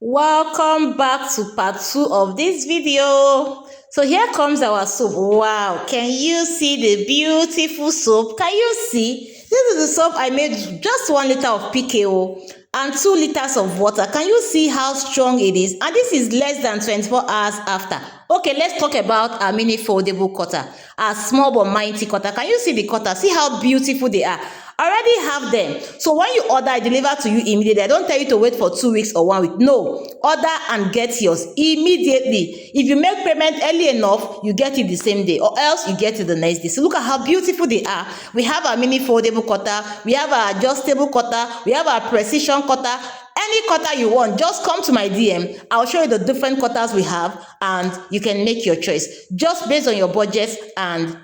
Welcome back to part 2 of this video. So here comes our soap. Wow, can you see the beautiful soap? Can you see? This is the soap I made, just 1 liter of PKO and 2 liters of water. Can you see how strong it is? And this is less than 24 hours after. Okay, let's talk about our mini foldable cutter, our small but mighty cutter. Can you see the cutter? See how beautiful they are. I already have them. So when you order, I deliver to you immediately. I don't tell you to wait for 2 weeks or 1 week. No, order and get yours immediately. If you make payment early enough, you get it the same day, or else you get it the next day. So look at how beautiful they are. We have our mini foldable cutter, we have our adjustable cutter, we have our precision cutter. Any cutter you want, just come to my DM. I'll show you the different cutters we have, and you can make your choice just based on your budget and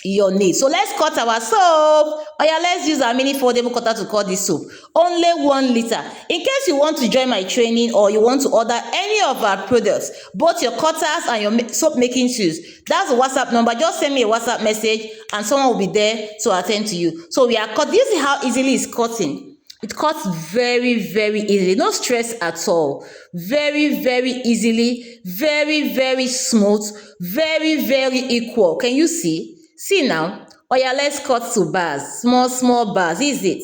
your needs. So let's cut our soap. Oh yeah, let's use our mini foldable cutter to cut this soap. Only 1 liter. In case you want to join my training or you want to order any of our products, both your cutters and your soap making tools, that's the WhatsApp number. Just send me a WhatsApp message and someone will be there to attend to you. So we are cut. You see how easily it's cutting. It cuts very, very easily. No stress at all. Very, very easily. Very, very smooth. Very, very equal. Can you see? See now. Oh yeah, let's cut to bars. Small bars. Is it?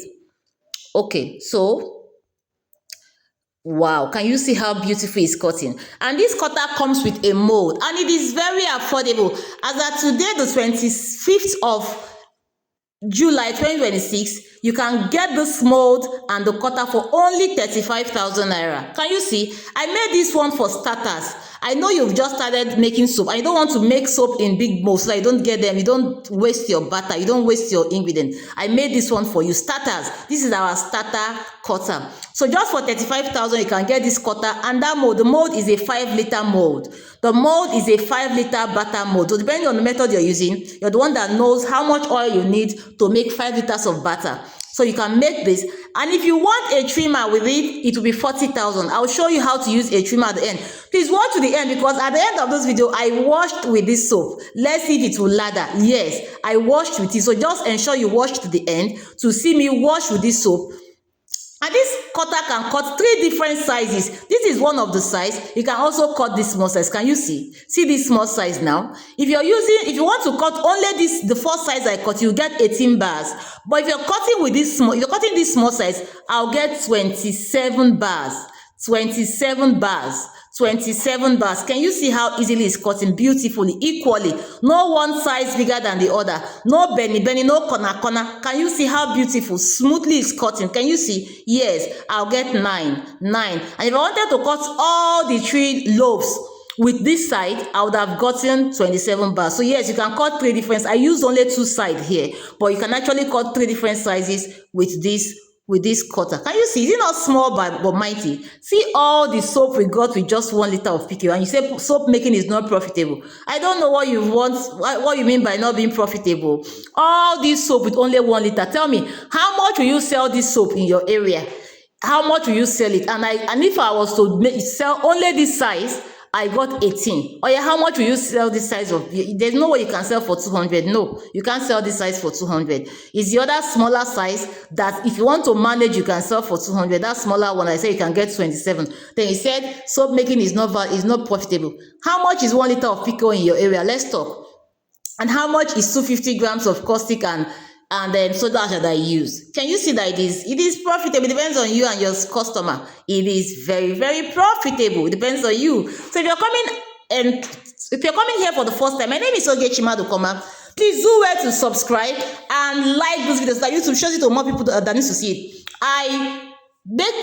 Okay, so wow, can you see how beautiful it's cutting? And this cutter comes with a mold, and it is very affordable. As at today, the 25th of July 2026, you can get this mold and the cutter for only 35,000 naira. Can you see? I made this one for starters. I know you've just started making soap and you don't want to make soap in big molds so you don't get them, you don't waste your butter, you don't waste your ingredient. I made this one for you. Starters. This is our starter cutter. So just for 35,000, you can get this cutter, and that mold, the mold is a 5-liter mold. The mold is a 5-liter butter mold. So depending on the method you're using, you're the one that knows how much oil you need to make 5 liters of butter. So you can make this. And if you want a trimmer with it, it will be 40,000. I'll show you how to use a trimmer at the end. Please watch to the end, because at the end of this video, I washed with this soap. Let's see if it will lather. Yes, I washed with it. So just ensure you watch to the end to see me wash with this soap. And this cutter can cut 3 different sizes. This is one of the size. You can also cut this small size. Can you see? See this small size now? If you want to cut only the 4 size I cut, you get 18 bars. But if you're cutting with this small, if you're cutting this small size, I'll get 27 bars. 27 bars. 27 bars. Can you see how easily it's cutting? Beautifully, equally. No one size bigger than the other. No benny, no corner. Can you see how beautiful, smoothly it's cutting? Can you see? Yes, I'll get 9. And if I wanted to cut all the 3 lobes with this side, I would have gotten 27 bars. So yes, you can cut 3 different. I used only 2 sides here, but you can actually cut 3 different sizes with this cutter. Can you see? Is it not small but mighty? See all the soap we got with just 1 liter of PKO, and you say soap making is not profitable. I don't know what you mean by not being profitable. All this soap with only 1 liter. Tell me, how much will you sell this soap in your area? How much will you sell it? And if I was to sell only this size, I got 18. Oh yeah, how much will you sell this size of? There's no way you can sell for 200. No, you can't sell this size for 200. It's the other smaller size that if you want to manage, you can sell for 200. That smaller one, I said you can get 27. Then he said soap making is not profitable. How much is 1 liter of PKO in your area? Let's talk. And how much is 250 grams of caustic and then soda ash that I use? Can you see that it is profitable? It depends on you and your customer. It is very, very profitable. It depends on you. So if you're coming here for the first time, my name is Chimadu. Please do well to subscribe and like this video so that YouTube shows it to more people that need to see it. I make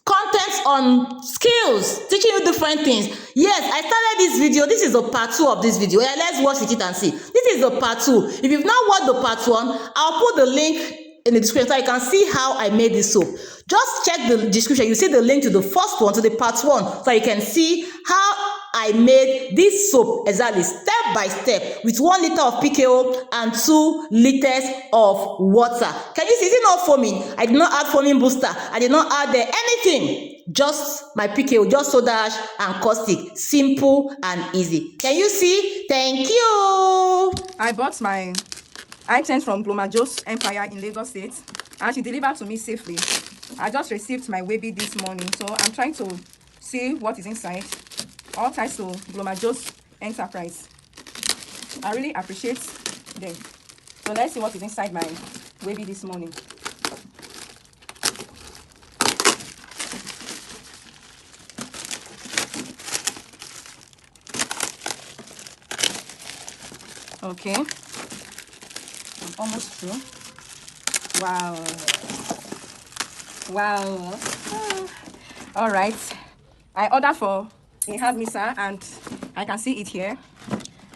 content on skills, teaching you different things. Yes, I started this video. This is the part 2 of this video. Yeah, let's watch it and see. This is the part 2. If you've not watched the part 1, I'll put the link in the description so you can see how I made this soap. Just check the description. You see the link to the first one, to the part 1, so you can see how I made this soap exactly, step by step, with 1 liter of PKO and 2 liters of water. Can you see? Is it not foaming? I did not add foaming booster. I did not add anything. Just my PKO, just soda ash and caustic. Simple and easy. Can you see? Thank you. I bought my items from Glomajos Empire in Lagos State, and she delivered to me safely. I just received my baby this morning, so I'm trying to see what is inside. All ties to Glomajos Enterprise. I really appreciate them. So let's see what is inside my wavy this morning. Okay, I'm almost through. Wow. Wow. All right. I ordered for a hand mixer and I can see it here.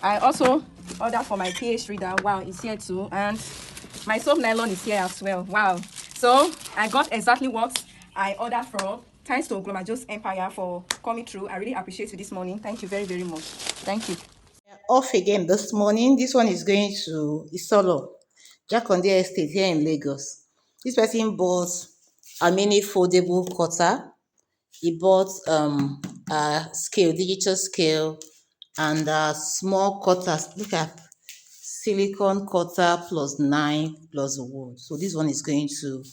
I also ordered for my pH reader. Wow, it's here too. And my soap nylon is here as well. Wow. So I got exactly what I ordered from. Thanks to Glomajos Empire for coming through. I really appreciate you this morning. Thank you very, very much. Thank you. Off again this morning. This one is going to Isolo, Jakonde Estate here in Lagos. This person bought a mini foldable cutter. He bought a scale, digital scale, and a small cutters. Look at silicone cutter plus 9 plus wood. So this one is going to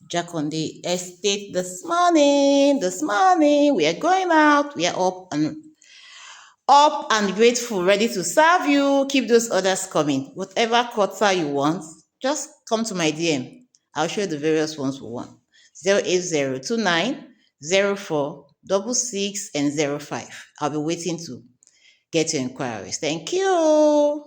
Jakonde Estate this morning. This morning we are going out. We are up and grateful, ready to serve you. Keep those orders coming. Whatever cutter you want, just come to my DM. I'll show you the various ones we want. 080290466 and 05. I'll be waiting to get your inquiries. Thank you.